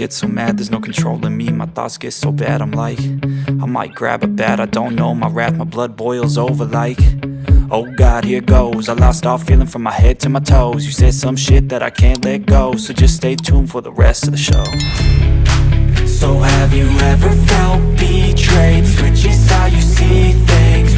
get so mad, there's no controlling me. My thoughts get so bad, I'm like, I might grab a bat, I don't know. My wrath, my blood boils over like, oh God, here goes. I lost all feeling from my head to my toes. You said some shit that I can't let go, so just stay tuned for the rest of the show. So have you ever felt betrayed? Switches how you see things.